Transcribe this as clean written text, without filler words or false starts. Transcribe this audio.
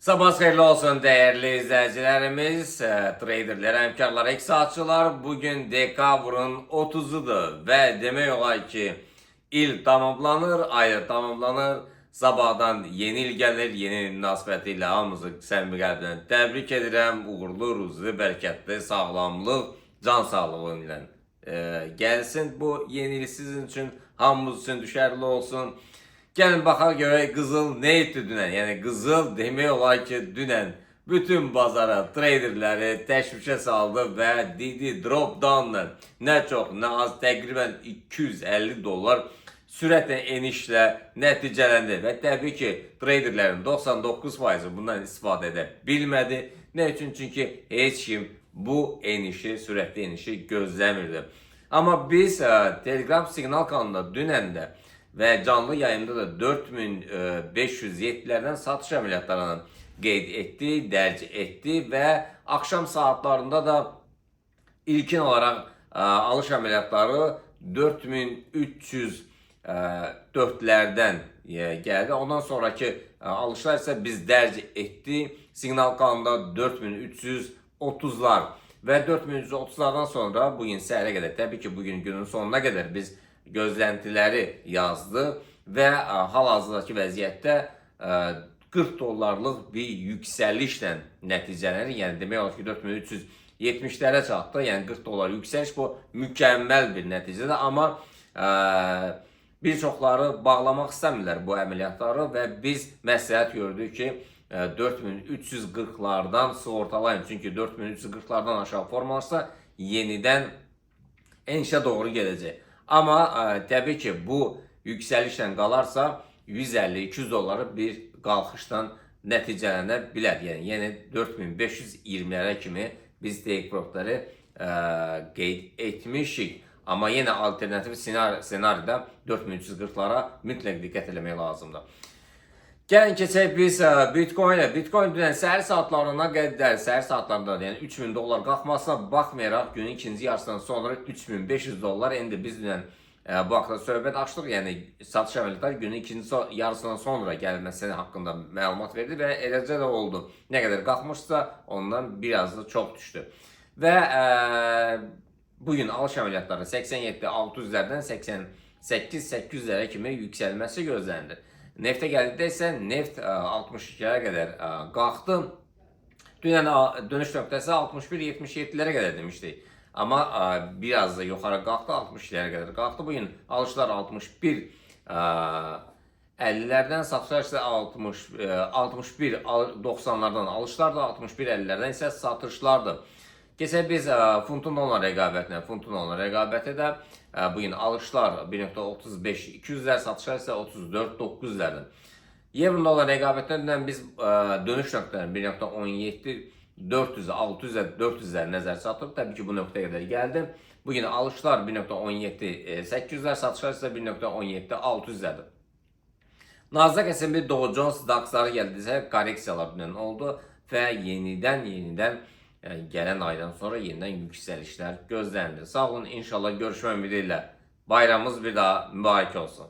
Sabah xeyirli olsun değerli izleyicilerimiz, traderler, həmkarlar, eksatçılar. Bugün dekabrın 30'udur ve demek olar ki il tamamlanır, ay tamamlanır. Sabahdan yeni il gelir, yeni il münasibətilə hamımızı səmimi qəlbdən təbrik edirəm. Uğurlu, ruzlu, bərəkətli, sağlamlıq, can sağlığı ilə gəlsin. Bu yeni il sizin üçün, hamımız üçün düşərli olsun. Gəlin baxaq görək Qızıl nə etdi dünən. Yəni Qızıl demək olar ki, dünən bütün bazara, traderləri təşvişə saldı və dedi drop downla nə çox, nə az, təqribən $250 sürətlə enişlə nəticələndi və təbii ki, traderlərin 99%-i bundan istifadə edə bilmədi. Nə üçün? Çünki heç kim bu enişi, sürətli enişi gözləmirdi. Amma biz Telegram siqnal kanalında dünən də ve canlı yayında da 4507'lerden satış əməliyyatlarını qeyd etdi, dərc etdi və akşam saatlarında da ilkin olarak alış əməliyyatları 4304'lerden geldi. Ondan sonraki alışlar ise biz dərc etdi. Signal kanalında 4330'lar ve 4330'lardan sonra bugün səhərə qədər, tabii ki bugün günün sonuna kadar biz gözlentiləri yazdı və hal-hazırdakı vəziyyətdə $40 bir yüksəlişlə nəticələnir. Yəni demək olar ki 4370'lərə çatdı. Yəni $40 yüksəliş bu mükəmməl bir nəticədir. Amma bir çoxları bağlamaq istəmirlər bu əməliyyatları və biz məsləhət gördük ki 4340'lardan sığortalayın. Çünki 4340'lardan aşağı formalarsa yenidən enişə doğru gələcək. Ama tabii ki bu yükselişten qalarsa $150-200 bir qalxışdan nəticələnə bilər. Yəni yeni 4520'lərə kimi biz take profitləri qeyd etmişik. Amma yenə alternativ senaryoda 4340'lara mütləq diqqət etmək lazımdır. Gəlin keçək biz Bitcoin-ə. Bitcoin dünən səhər saatlarına qədər, səhər saatlarında yəni $3000 qalxmasına baxmayaraq günün ikinci yarısından sonra $3500. İndi biz dünən bu haqda söhbət açdıq. Yəni satış əməliyyatları günün ikinci yarısından sonra gəlməsi haqqında məlumat verdi və eləcə də oldu. Nə qədər qalxmışsa ondan biraz da çox düşdü. Və bugün alış əməliyyatları 87-600'lərdən 88-800'lərə kimi yüksəlməsi gözlənilir. Neftə gəldikdə isə neft 62'lərə qədər qalxdı. Dünən dönüş nöqtəsi 61-77'lərə qədər demişdik. Amma biraz da yuxarı qalxdı, 60'lərə qədər qalxdı. Bugün alışlar 61-50'lərdən, satışlar isə 61-90'lardan alışlar da, 61-50'lərdən isə satışlardır. Keçək biz funtun dollar rəqabətinə. Funtun dollar rəqabəti də bugün alışlar 1.35-200'lər, satışlar isə 34-900'lərdən. Euro dollar rəqabətindən biz dönüş nöqtələrini 1.17-400-600-400'lər nəzər satırıq. Təbii ki bu nöqtəyə qədər gəldi. Bugün alışlar 1.17-800'lər, satışlar isə 1.17-600'lərdir. Nasdaq, S&P, Dow Jones, DAX-ları gəldisə korreksiyalar dünən oldu və yenidən gələn aydan sonra yenidən yüksəlişlər gözlənilir. Sağ olun, inşallah görüşmək ümidi ilə. Bayramımız bir daha mübarək olsun.